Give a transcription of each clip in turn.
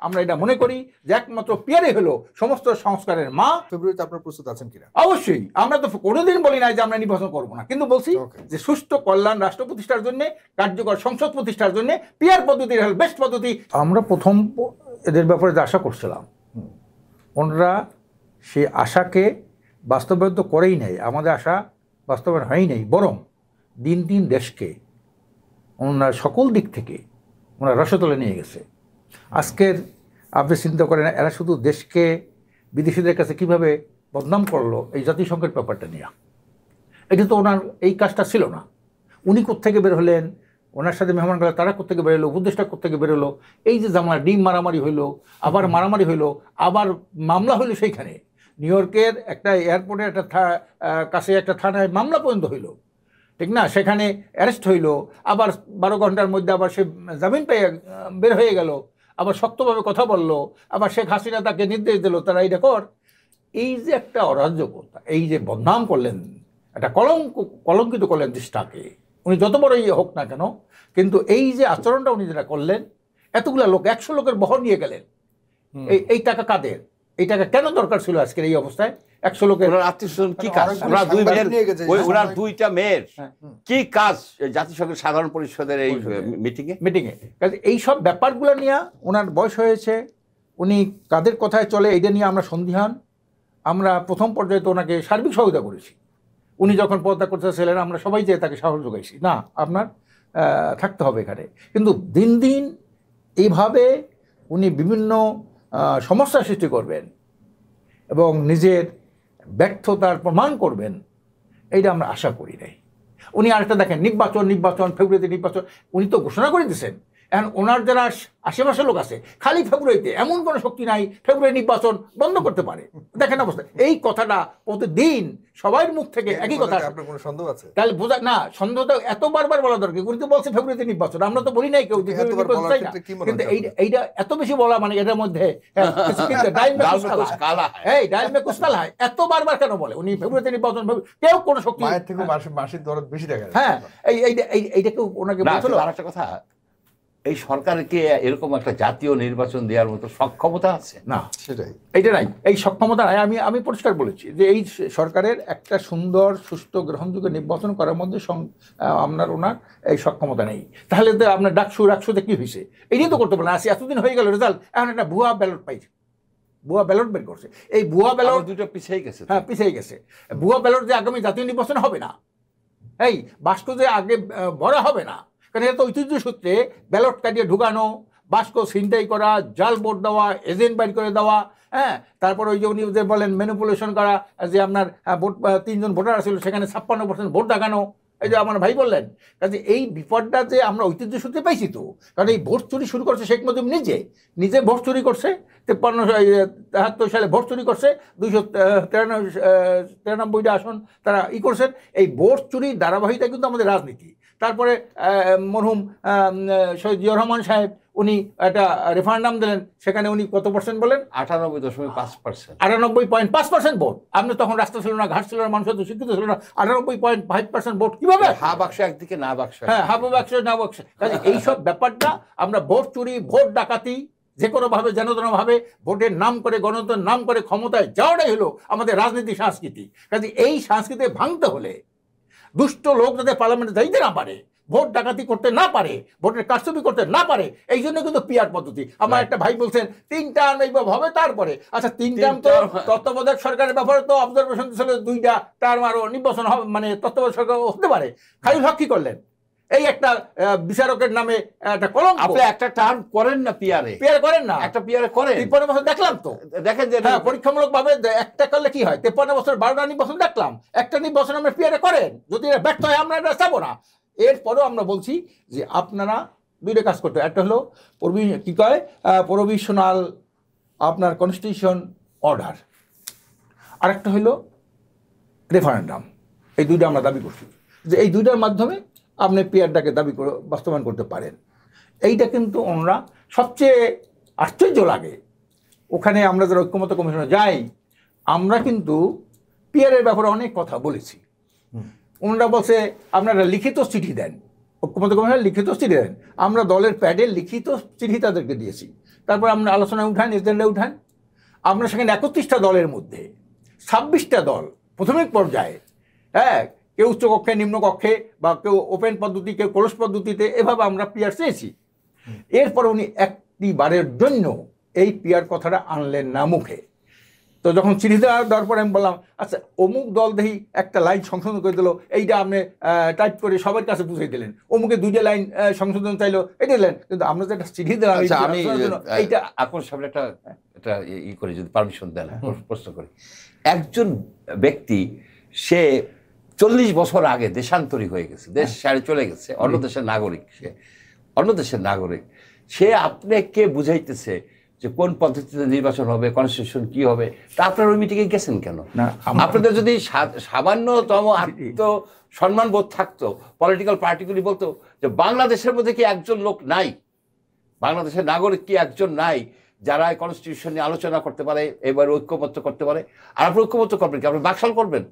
আমরা এটা মনে করি যে একমাত্র পিয়ারে হলো সমস্ত সংস্কারের মা। ফেব্রুয়ারিতে আপনার প্রস্তুত আছেন কিনা? অবশ্যই, আমরা তো কোনোদিন বলি নাই যে আমরা নির্বাচন করবো না, কিন্তু বলছি যে সুষ্ঠু কল্যাণ রাষ্ট্র প্রতিষ্ঠার জন্য, কার্যকর সংসদ প্রতিষ্ঠার জন্য পিয়ার পদ্ধতি হল বেস্ট পদ্ধতি। আমরা প্রথম এদের ব্যাপারে যে আশা করছিলাম, ওনারা সে আশাকে বাস্তবায়িত করেই নাই। আমাদের আশা বাস্তবায়ন হয়ই নাই, বরং দিন দিন দেশকে ওনারা সকল দিক থেকে ওনারা রসতলে নিয়ে গেছে। আজকের আপনি চিন্তা করেন, এরা শুধু দেশকে বিদেশিদের কাছে কিভাবে বদনাম করলো এই জাতিসংঘের ব্যাপারটা নিয়ে। এটা তো ওনার এই কাজটা ছিল না। উনি কোত্থেকে বের হলেন, ওনার সাথে মেহমান গেল তারা কোত্থেকে বেরোলো, উপদেষ্টা কোত্থেকে বেরোলো, এই যে জামলা ডিম মারামারি হইলো, আবার মারামারি হইলো, আবার মামলা হইলো। সেইখানে নিউ ইয়র্কের একটা এয়ারপোর্টের একটা কাছে একটা থানায় মামলা পর্যন্ত হইলো, ঠিক না? সেখানে অ্যারেস্ট হইলো, আবার 12 ঘন্টার মধ্যে আবার সে জামিন পেয়ে বের হয়ে গেল, আবার শক্তভাবে কথা বললো, আবার শেখ হাসিনা তাকে নির্দেশ দিল তারা এইটা কর। এই যে একটা অরাজ্যকতা, এই যে বদনাম করলেন, একটা কলঙ্কিত করলেন দেশটাকে, উনি যত বড়ই হোক না কেন, কিন্তু এই যে আচরণটা উনি যেটা করলেন, এতগুলা লোক 100 লোকের বহর নিয়ে গেলেন, এই টাকা কাদের? এই টাকা কেন দরকার ছিল আজকের এই অবস্থায়? 100 লোকের আত্মীয়স্বজন কি কাজ? ওনার 2টা মেয়ের কি কাজ জাতিসংঘের সাধারণ পরিষদের এই মিটিংয়ে? এইসব ব্যাপারগুলো নিয়ে ওনার বয়স হয়েছে, উনি কাদের কথায় চলে এইটা নিয়ে আমরা সন্দিহান। আমরা প্রথম পর্যায়ে তো ওনাকে সার্বিক সহায়তা করেছি। উনি যখন পদত্যাগ করতেছিলেন আমরা সবাই যে তাকে সাহস যোগাইছি, না আপনার থাকতে হবে এখানে। কিন্তু দিন দিন এইভাবে উনি বিভিন্ন সমস্যা সৃষ্টি করবেন এবং নিজের ব্যর্থতার প্রমাণ করবেন, এইটা আমরা আশা করি নাই। উনি আরেকটা দেখেন, নির্বাচন ফেব্রুয়ারিতে নির্বাচন উনি তো ঘোষণা করে দিয়েছেন। এখন ওনার যারা আশেপাশের লোক আছে, খালি ফেব্রুয়ারিতে, এমন কোনো শক্তি নাই ফেব্রুয়ারি নির্বাচন বন্ধ করতে পারে। দেখেন অবস্থা, এই কথাটা প্রতিদিন সবার মুখ থেকে একই কথা। আপনার কোনো সন্দেহ আছে? তাহলে বোঝা না, সন্দেহটা এত বারবার বলা দরকার। উনি তো বলছে ফেব্রুয়ারিতে নির্বাচন, আমরা তো বলি নাই কেউ কিন্তু এইটা এত বেশি বলা, মানে এটার মধ্যে এত বারবার কেন বলে উনি ফেব্রুয়ারিতে নির্বাচন? কেউ কোনো শক্তি মাসিক দরদ বেশি টাকা। হ্যাঁ, এইটাকে ওনাকে বলছিল। আরেকটা কথা, এই সরকারকে এরকম একটা জাতীয় নির্বাচন দেওয়ার মতো সক্ষমতা আছে না, সেটাই এইটা নাই, এই সক্ষমতা নাই। আমি পরিষ্কার বলেছি যে এই সরকারের একটা সুন্দর সুষ্ঠু গ্রহণযোগ্য নির্বাচন করার মধ্যে ওনার এই সক্ষমতা নেই। তাহলে তো আপনার ডাকসুতে কি হয়েছে এটাই তো করতে পারে না। এতদিন হয়ে গেল, রেজাল্ট এখন একটা ভুয়া ব্যালট পাইছে, ভুয়া ব্যালট বের করছে। এই ভুয়া ব্যালট 2টা পিছিয়ে গেছে। হ্যাঁ, পিছিয়ে গেছে। ভুয়া ব্যালট যে আগামী জাতীয় নির্বাচন হবে না, এই বাক্স যে আগে ভরা হবে না, কারণ এটা তো ঐতিহ্য সূত্রে ব্যালট কাটিয়ে ঢুকানো, বাক্স ছিনতাই করা, জাল ভোট দেওয়া, এজেন্ট বাইর করে দেওয়া, হ্যাঁ, তারপর ওই যে উনি যে বলেন ম্যানিপুলেশন করা, যে আপনার ভোট 3 জন ভোটার আসলে সেখানে 56% ভোট দেখানো, এই যে আমার ভাই বললেন। কাজে এই বিপদটা যে আমরা ঐতিহ্য সূত্রে পাইছি তো, কারণ এই ভোট চুরি শুরু করছে শেখ মুজিব নিজে ভোট চুরি করছে, 73 সালে ভোট চুরি করছে, 293টা আসন তারা করছেন। এই ভোট চুরির ধারাবাহিকতা কিন্তু আমাদের রাজনীতি। তারপরে মরহুম শহীদ জিয়াউর রহমান সাহেব উনি একটা রেফারেন্ডাম দিলেন, সেখানে উনি কত পার্সেন্ট বলেন? 98.5%। 98.5% ভোট। আপনি তখন রাস্তা ছিল না, ঘাট ছিল না, মানুষ তো শিক্ষিত ছিল না। 98.5% ভোট কিভাবে? হা বাক্স একদিকে, না বাক্স, হ্যাঁ, হা বাক্স না বাক্স। এইসব ব্যাপারটা আমরা ভোট চুরি, ভোট ডাকাতি, যে কোনোভাবে যেনভাবে ভোটের নাম করে, গণতন্ত্রের নাম করে ক্ষমতায় যাওয়াটাই হলো আমাদের রাজনীতি সংস্কৃতি। কাজে এই সংস্কৃতি ভাঙতে হলে দুষ্ট লোক যাতে পার্লামেন্টে যাইতে না পারে, ভোট ডাকাতি করতে না পারে, ভোটের কারচুপি করতে না পারে, এই জন্য কিন্তু পিয়ার পদ্ধতি। আমার একটা ভাই বলছেন 3 টার্ম এইভাবে হবে, তারপরে আচ্ছা 3 টার্ম তো তত্ত্বাবধায়ক সরকারের ব্যাপারে তো অবজারভেশন ছিল 2টা টার্ম আরো নির্বাচন হবে, মানে তত্ত্বাবধায়ক সরকার হতে পারে। খালিল হক কি করলেন? এই একটা বিচারকের নামে একটা কলঙ্ক। আপনি একটা টার্ম করেন না, পিয়ার করেন না, একটা পিয়ারে করেন। 53 বছর দেখলাম তো, দেখেন যে পরীক্ষামূলক ভাবে একটা করলে কি হয়, 53 বছর 12টা নির্বাচন দেখলাম, একটা নির্বাচন আমরা পিয়ারে করেন। যদি এটা ব্যর্থ হয় আমরা এটা চাবো না। এরপরেও আমরা বলছি যে আপনারা 2টা কাজ করতে, একটা হলো কি কয় প্রভিশনাল আপনার কনস্টিটিউশন অর্ডার, আরেকটা হলো রেফারেন্ডাম। এই 2টা আমরা দাবি করছি যে এই 2টার মাধ্যমে আপনি পিয়ারটাকে দাবি করে বাস্তবায়ন করতে পারেন। এইটা কিন্তু ওনারা সবচেয়ে আশ্চর্য লাগে। ওখানে আমরা যারা ঐক্যমত্য কমিশনে যাই, আমরা কিন্তু পিয়ারের ব্যাপারে অনেক কথা বলেছি। ওনারা বলছে আপনারা লিখিত চিঠি দেন, ঐক্যমত্য কমিশনের লিখিত চিঠি দেন। আমরা দলের প্যাডে লিখিত চিঠি তাদেরকে দিয়েছি, তারপর আমরা আলোচনায় উঠান, এজেন্ডায় উঠান। আমরা সেখানে 31টা দলের মধ্যে 26টা দল প্রাথমিক পর্যায়ে, হ্যাঁ, কেউ উচ্চকক্ষে, নিম্নকক্ষে, বা কেউ ওপেন পদ্ধতি, কেউ কলস পদ্ধতিতে, এভাবে আমরা পিয়ার চেয়েছি। এরপর উনি একটি বারের জন্য এই পিয়ার কথাটা আনলেন না মুখে। তো যখন চিঠি দেওয়ার পরে আমি বললাম, আচ্ছা অমুক দল দেখি একটা লাইন সংশোধন করে দিল, এইটা আপনি টাইপ করে সবার কাছে বুঝিয়ে দিলেন, অমুকে 2টা লাইন সংশোধন চাইলো, এটা দিলেন, কিন্তু আমরা যে একটা চিঠি দিলাম আমি এইটা আপনার সামনে একটা করে যদি পারমিশন দেন প্রশ্ন করি। একজন ব্যক্তি সে 40 বছর আগে দেশান্তরী হয়ে গেছে, দেশ ছেড়ে চলে গেছে, অন্য দেশের নাগরিক, সে আপনাকে বুঝাইতেছে যে কোন পদ্ধতিতে নির্বাচন হবে, কনস্টিটিউশন কি হবে, তা আপনার ওই মিটিংয়ে গেছেন কেন? আপনাদের যদি সামান্যতম সম্মান বোধ থাকতো, পলিটিক্যাল পার্টিগুলি বলতো যে বাংলাদেশের মধ্যে কি একজন লোক নাই, বাংলাদেশের নাগরিক কি একজন নাই যারা কনস্টিটিউশন নিয়ে আলোচনা করতে পারে, এবার ঐক্যমত্য করতে পারে? আর আপনি ঐক্যমত্য করবেন কি? আপনি বাকশাল করবেন?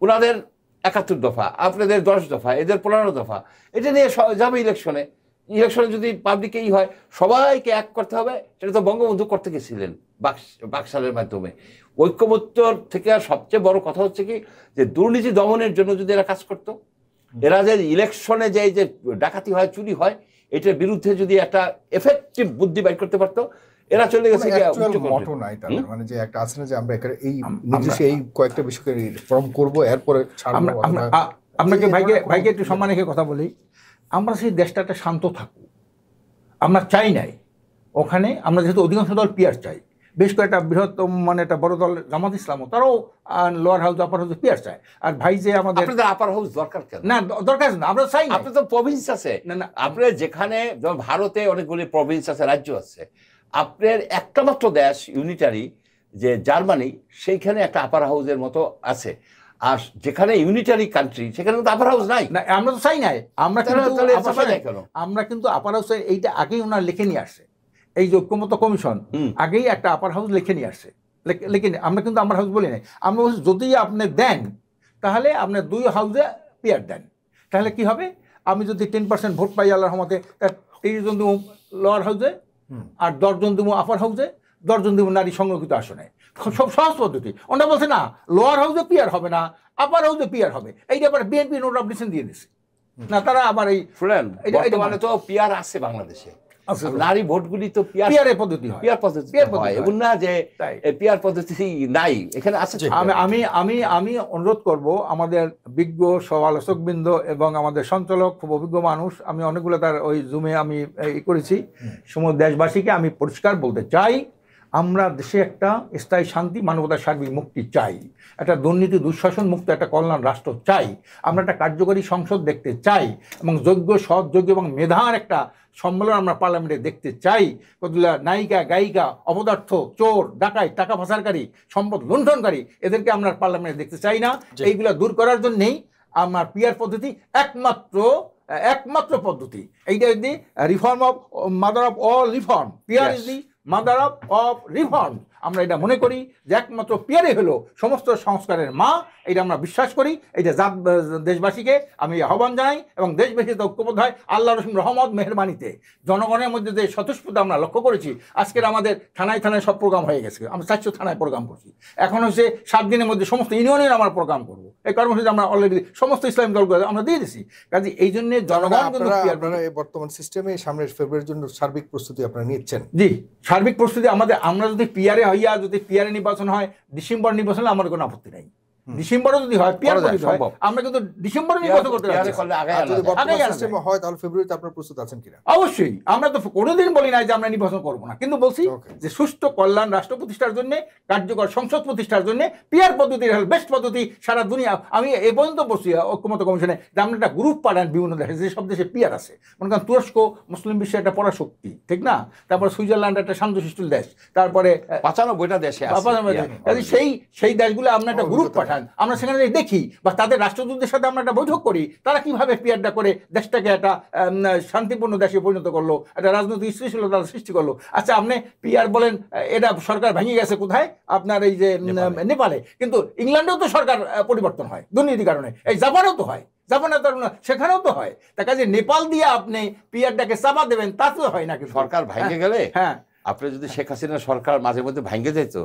ওনাদের 71 দফা, আপনাদের 10 দফা, এদের 15 দফা, এটা নিয়ে যাবে ইলেকশনে। ইলেকশনে যদি পাবলিকেই হয়, সবাইকে এক করতে হবে, সেটা তো বঙ্গবন্ধু করতে গেছিলেন বাকশালের মাধ্যমে। ঐক্যমত্যর থেকে সবচেয়ে বড় কথা হচ্ছে কি, যে দুর্নীতি দমনের জন্য যদি এরা কাজ করতো, এরা যে ইলেকশনে যে ডাকাতি হয়, চুরি হয়, এটার বিরুদ্ধে যদি একটা এফেক্টিভ বুদ্ধি বাইর করতে পারতো, এরা চলে গেছে মটো নাই তাদের, মানে যে একটা আছে না যে আমরা এই নির্দিষ্ট এই কয়েকটা বিষয়কে রিফর্ম করব, এরপরে আপনাকে ভাইকে একটু সম্মান রেখে কথা বলি। আমরা সেই দেশটাতে শান্ত থাকুক, আমরা চাই নাই ওখানে। আমরা যেহেতু অধিকাংশ দল পিয়ার চাই, বেশ কয়েকটা বৃহত্তম মানে একটা বড় দল জামাত ইসলামও, তারাও লোয়ার হাউস আপার হাউসে পিয়ার চায়। আর ভাই যে আমাদের আপার হাউস দরকার কেন? না, দরকার না, আমরা চাই না। আপনার তো প্রভিন্স আছে, না আপনার যেখানে ভারতে অনেকগুলি প্রভিন্স আছে, রাজ্য আছে, আপনার একটা মাত্র দেশ ইউনিটারি যে জার্মানি, সেইখানে একটা আপার হাউসের মতো আছে। আর যেখানে ইউনিটারি কান্ট্রি সেখানে তো আপার হাউস নাই। আমরা তো চাই নাই। আমরা কিন্তু আপার হাউসে এইটা আগেই ওনার লিখে নিয়ে আসছে, এই যে ঐক্যমত্য কমিশন আগেই একটা আপার হাউস লিখে নিয়ে আসছে। আমরা কিন্তু আপার হাউস বলি নাই। আমরা বলছি যদি আপনি দেন তাহলে আপনি 2 হাউসে পিয়ার দেন, তাহলে কি হবে? আমি যদি 10% ভোট পাই আল্লাহর রহমতে, তার 30 জন দেবো লোয়ার হাউসে, আর 10 জন দেবো আপার হাউসে, 10 জন দেবো নারী সংরক্ষিত আসনে। সব সহজ পদ্ধতি। ওনারা বলছে না, লোয়ার হাউসে পিয়ার হবে না, আপার হাউসে পিয়ার হবে। এইটা আবার বিএনপি নোট অফ ডিসিশন দিয়ে দিচ্ছে না, তারা আবার এই বর্তমানে তো পিয়ার আছে বাংলাদেশে, নারী ভোটগুলি তো পিয়ারের পদ্ধতি হয়, এমন না যে পিয়ার পদ্ধতি নাই, এখানে আছে। আমি অনুরোধ করব আমাদের বিজ্ঞ সমালোচকবৃন্দ এবং আমাদের সঞ্চালক, খুব অভিজ্ঞ মানুষ, আমি অনেকগুলো তার ওই জুমে আমি করেছি, সমস্ত দেশবাসীকে আমি পরিষ্কার বলতে চাই, আমরা দেশে একটা স্থায়ী শান্তি, মানবতার সার্বিক মুক্তি চাই, একটা দুর্নীতি দুঃশাসন মুক্ত একটা কল্যাণ রাষ্ট্র চাই, আমরা একটা কার্যকরী সংসদ দেখতে চাই, এবং যোগ্য, সৎ, যোগ্য এবং মেধার একটা সম্মেলন আমরা পার্লামেন্টে দেখতে চাই। কতগুলা নায়িকা, গায়িকা, অপদার্থ, চোর, ডাকাই, টাকা পাচারকারী, সম্পদ লুণ্ঠনকারী, এদেরকে আমরা পার্লামেন্টে দেখতে চাই না। এইগুলা দূর করার জন্যেই আমার পিয়ার পদ্ধতি একমাত্র পদ্ধতি। এইটা যদি reform of mother of all reform, peer is the mother of reform. আমরা এটা মনে করি যে একমাত্র পিয়ারে হলো সমস্ত সংস্কারের মা, এটা আমরা বিশ্বাস করি। এটা দেশবাসীকে আমি আহ্বান জানাই, এবং দেশবাসীতে ঐক্যবদ্ধ হয় আল্লাহ রহিম রহমত মেহরবানিতে। জনগণের মধ্যে যে স্বতঃস্ফূর্ত আমরা লক্ষ্য করেছি, আজকের আমাদের থানায় সব প্রোগ্রাম হয়ে গেছে, আমরা 400 থানায় প্রোগ্রাম করছি। এখন হচ্ছে 7 দিনের মধ্যে সমস্ত ইউনিয়নের আমরা প্রোগ্রাম করবো। এই কর্মসূচি আমরা অলরেডি সমস্ত ইসলামী দলগুলো আমরা দিয়ে দিচ্ছি। কাজে এই জন্য জনগণ বর্তমান সিস্টেমে সামনের ফেব্রুয়ারির জন্য সার্বিক প্রস্তুতি আপনারা নিচ্ছেন? জি, সার্বিক প্রস্তুতি আমাদের। আমরা যদি পিয়ারে হইয়া যদি পিয়ারে নির্বাচন হয়, ডিসেম্বর নির্বাচনে আমার কোনো আপত্তি নাই। ডিসেম্বরে যদি হয়, পিয়ার হয়, আমরা কিন্তু ডিসেম্বরে নির্বাচন করতে পারি। হয় তাহলে ফেব্রুয়ারিতে আপনারা প্রস্তুত আছেন কিনা? অবশ্যই। আমরা তো কোনোদিন বলি নাই যে আমরা নির্বাচন করবো না, কিন্তু বলছি যে সুষ্ঠু কল্যাণ রাষ্ট্র প্রতিষ্ঠার জন্য, কার্যকর সংসদ প্রতিষ্ঠার জন্য পিয়ার পদ্ধতি বেস্ট পদ্ধতি সারা দুনিয়া। আমি এ পর্যন্ত বলছি ঐক্যমত্য কমিশনে যে আমরা একটা গ্রুপ পাঠান বিভিন্ন দেশে, যে সব দেশে পিয়ার আছে। মনে করেন তুরস্ক মুসলিম বিশ্বের একটা পরাশক্তি, ঠিক না? তারপর সুইজারল্যান্ড একটা শান্তশিষ্ট দেশ, তারপরে 95টা দেশে সেই দেশগুলো আমরা একটা গ্রুপ পাঠান, আমরা সেখানে দেখি, বা তাদের রাষ্ট্রদূতদের সাথে আমরা একটা বৈঠক করি, তারা কিভাবে পিয়ারটা করে দেশটাকে একটা শান্তিপূর্ণ দেশে পরিণত করলো, একটা রাজনৈতিক স্থিতিশীলতা সৃষ্টি করলো। আচ্ছা, আপনি পিয়ার বলেন, এটা সরকার ভেঙে গেছে কোথায়? আপনার এই যে নেপালে। কিন্তু ইংল্যান্ডেও তো সরকার পরিবর্তন হয় দুর্নীতির কারণে, এই জাপানেও তো হয়, সেখানেও তো হয়। তার কাজে নেপাল দিয়ে আপনি পিয়ারটাকে চাপা দেবেন, তা তো হয় না। সরকার ভেঙে গেলে হ্যাঁ, আপনি যদি শেখ হাসিনা সরকার মাঝে মধ্যে ভাঙ্গে যেত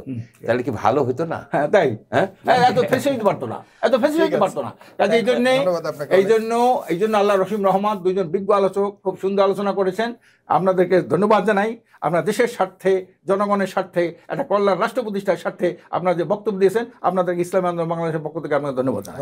তাহলে কি ভালো হতো না? হ্যাঁ তাই, হ্যাঁ এত ফেসে হইতে পারতো না, এত ফেসে হইতে পারতো না। কাজে এই জন্য আল্লাহ রহিম রহমান দুইজন বিজ্ঞ আলোচক খুব সুন্দর আলোচনা করেছেন। আপনাদেরকে ধন্যবাদ জানাই। আপনার দেশের স্বার্থে, জনগণের স্বার্থে, একটা কল্যাণ রাষ্ট্র প্রতিষ্ঠার স্বার্থে আপনারা যে বক্তব্য দিয়েছেন, আপনাদেরকে ইসলামী আন্দোলন বাংলাদেশের পক্ষ থেকে আপনাকে ধন্যবাদ জানাই।